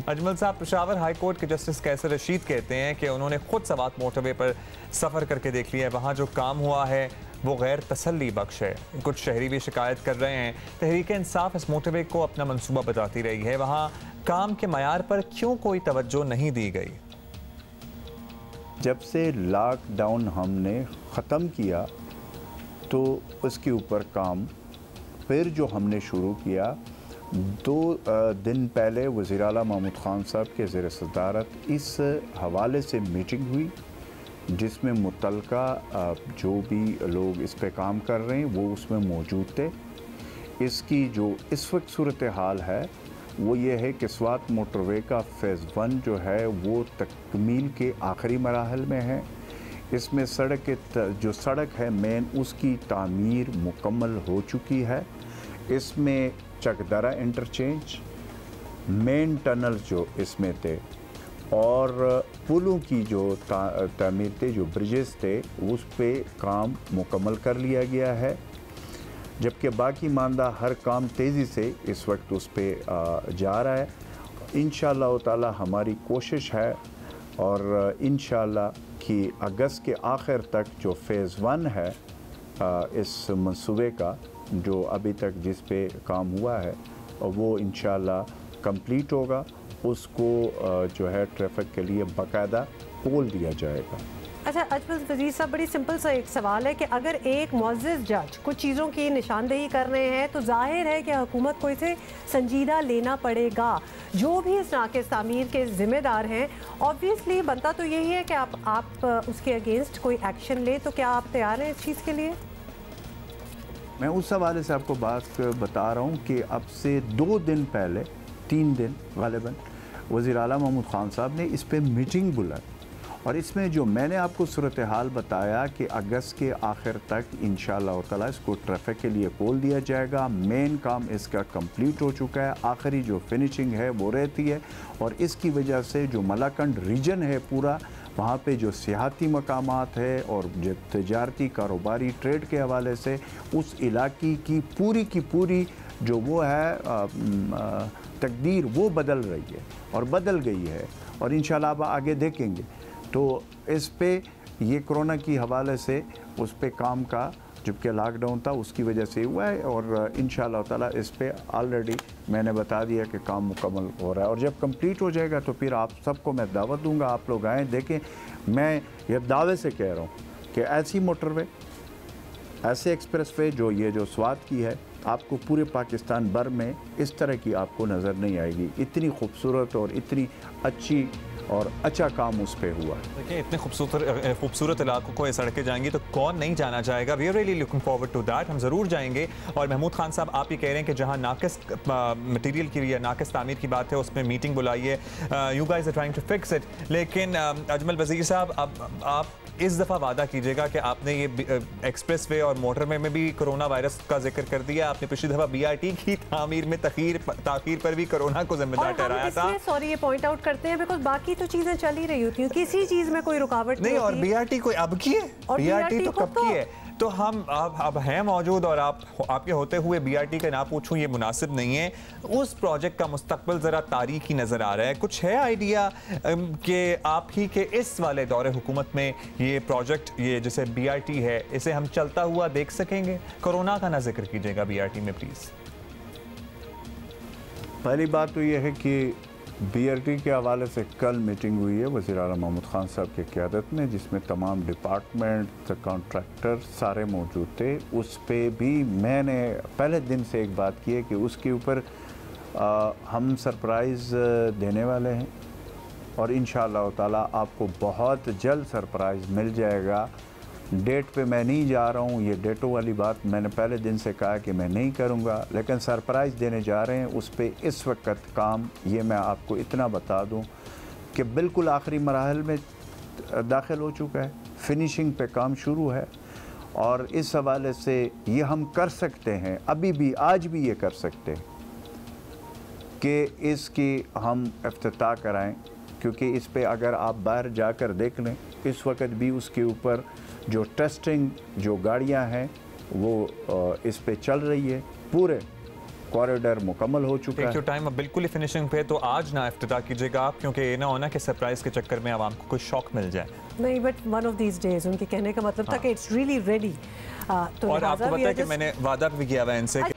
अजमल साहब, Peshawar high court के justice कैसर रशीद कहते हैं कि उन्होंने खुद सवात मोटरवे पर सफ़र करके देख लिया है, वहाँ जो काम हुआ है वो गैर तसल्ली बख्श है। कुछ शहरी भी शिकायत कर रहे हैं। तहरीक इंसाफ इस मोटरवे को अपना मंसूबा बताती रही है, वहाँ काम के मयार पर क्यों कोई तवज्जो नहीं दी गई? जब से लॉकडाउन हमने ख़त्म किया तो उसके ऊपर काम फिर जो हमने शुरू किया, 2 दिन पहले वज़ीर आला महमूद ख़ान साहब के ज़ेर सदारत इस हवाले से मीटिंग हुई जिसमें मुतल्लिका जो भी लोग इस पे काम कर रहे हैं वो उसमें मौजूद थे। इसकी जो इस वक्त सूरत हाल है वो ये है कि स्वात मोटरवे का फ़ेज़ 1 जो है वो तकमील के आखिरी मराहल में है। इसमें जो सड़क है मेन उसकी तामीर मुकम्मल हो चुकी है। इसमें चकदरा इंटरचेंज, मेन टनल जो इसमें थे और पुलों की जो तामीर थे, जो ब्रिजेस थे, उस पे काम मुकम्मल कर लिया गया है। जबकि बाकी मानदा हर काम तेज़ी से इस वक्त उस पे जा रहा है। इंशाअल्लाह ताला हमारी कोशिश है और इंशाअल्लाह कि अगस्त के आखिर तक जो फ़ेज़ 1 है इस मंसूबे का, जो अभी तक जिस पे काम हुआ है, वो इंशाअल्लाह कंप्लीट होगा। उसको जो है ट्रैफिक के लिए बाकायदा खोल दिया जाएगा। अच्छा अजमल वज़ीर साहब, बड़ी सिंपल सा एक सवाल है कि अगर एक मुअज़्ज़िज़ जज कुछ चीज़ों की निशानदेही कर रहे हैं तो जाहिर है कि हुकूमत को इसे संजीदा लेना पड़ेगा। जो भी इस नाक़िस तामीर के ज़िम्मेदार हैं, ऑब्वियसली बनता तो यही है कि आप उसके अगेंस्ट कोई एक्शन लें। तो क्या आप तैयार हैं इस चीज़ के लिए? मैं उस हवाले से आपको बात बता रहा हूँ कि अब से 2 दिन पहले, 3 दिन ग़ालिबन, वज़ीर आला महमूद ख़ान साहब ने इस पे मीटिंग बुलाई और इसमें जो मैंने आपको सूरत हाल बताया कि अगस्त के आखिर तक इंशाअल्लाह ताला इसको ट्रैफिक के लिए खोल दिया जाएगा। मेन काम इसका कंप्लीट हो चुका है, आखिरी जो फिनिशिंग है वो रहती है और इसकी वजह से जो मलाकंड रीजन है पूरा, वहाँ पे जो सियाहती मकामात है और जो तजारती कारोबारी ट्रेड के हवाले से उस इलाके की पूरी जो वो है तकदीर वो बदल रही है और बदल गई है और इंशाअल्लाह अब आगे देखेंगे। तो इस पे ये कोरोना की हवाले से उस पे काम का, जबकि लॉकडाउन था उसकी वजह से हुआ है और इंशाअल्लाह ताला इस पे ऑलरेडी मैंने बता दिया कि काम मुकम्मल हो रहा है और जब कंप्लीट हो जाएगा तो फिर आप सबको मैं दावत दूंगा, आप लोग आएँ देखें। मैं ये दावे से कह रहा हूँ कि ऐसी मोटरवे, ऐसे एक्सप्रेसवे जो स्वात की है, आपको पूरे पाकिस्तान भर में इस तरह की आपको नज़र नहीं आएगी। इतनी खूबसूरत और इतनी अच्छी और अच्छा काम उस पे हुआ। देखिए, इतने खूबसूरत इलाकों को ये सड़कें जाएंगी तो कौन नहीं जाना चाहेगा। We are really looking forward to that. हम ज़रूर जाएंगे। और महमूद खान साहब, आप ये कह रहे हैं कि जहाँ नाकिस मटीरियल की या नाकिस तामीर की बात है उसमें मीटिंग बुलाइए, you guys are trying to fix it. लेकिन अजमल वज़ीर साहब, अब आप इस दफ़ा वादा कीजिएगा कि आपने ये एक्सप्रेस वे और मोटरवे में भी कोरोना वायरस का जिक्र कर दिया। आपने पिछली दफ़ा BRT की तामीर में ताख़ीर पर भी कोरोना को जिम्मेदार ठहराया था। सॉरी, ये पॉइंट आउट करते हैं बिकॉज़ बाकी तो चीज़ें चल ही रही होती हैं, किसी चीज़ में कोई रुकावट नहीं। और BRT कोई अब की है? BRT तो कब की है? तो हम अब हैं मौजूद और आपके होते हुए BRT का ना पूछूं ये मुनासिब नहीं है। उस प्रोजेक्ट का मुस्तकबिल ज़रा तारीखी नज़र आ रहा है। कुछ है आइडिया कि आप ही के इस वाले दौरे हुकूमत में ये प्रोजेक्ट, ये जैसे BRT है, इसे हम चलता हुआ देख सकेंगे? कोरोना का ना जिक्र कीजिएगा BRT में प्लीज़। पहली बात तो ये है कि BRT के हवाले से कल मीटिंग हुई है वज़ीर आला महमूद ख़ान साहब की क़यादत में, जिसमें तमाम डिपार्टमेंट, कॉन्ट्रैक्टर सारे मौजूद थे। उस पे भी मैंने पहले दिन से एक बात की है कि उसके ऊपर हम सरप्राइज़ देने वाले हैं और इंशाअल्लाह ताला आपको बहुत जल्द सरप्राइज़ मिल जाएगा। डेट पे मैं नहीं जा रहा हूँ, ये डेटों वाली बात मैंने पहले दिन से कहा कि मैं नहीं करूँगा, लेकिन सरप्राइज़ देने जा रहे हैं। उस पे इस वक्त काम, ये मैं आपको इतना बता दूँ कि बिल्कुल आखिरी मराहल में दाखिल हो चुका है, फिनिशिंग पे काम शुरू है और इस हवाले से ये हम कर सकते हैं, अभी भी आज भी ये कर सकते हैं कि इसकी हम इफ्तिताह कराएँ, क्योंकि इस पे अगर आप बाहर जाकर देख लें, इस वक्त भी उसके ऊपर जो टेस्टिंग जो गाड़ियां हैं वो इस पे चल रही है। पूरे कॉरिडोर मुकम्मल हो चुका टेक योर है। टाइम, अब बिल्कुल ही फिनिशिंग पे, तो आज ना इफ्तिताह कीजिएगा आप, क्योंकि ये ना होना कि सरप्राइज के चक्कर में आवाम को कोई शौक मिल जाए। नहीं, but one of these days उनके कहने का मतलब था कि इट्स रियली रेडी। तो और आपको पता है कि मैंने वादा भी किया हुआ है इनसे कि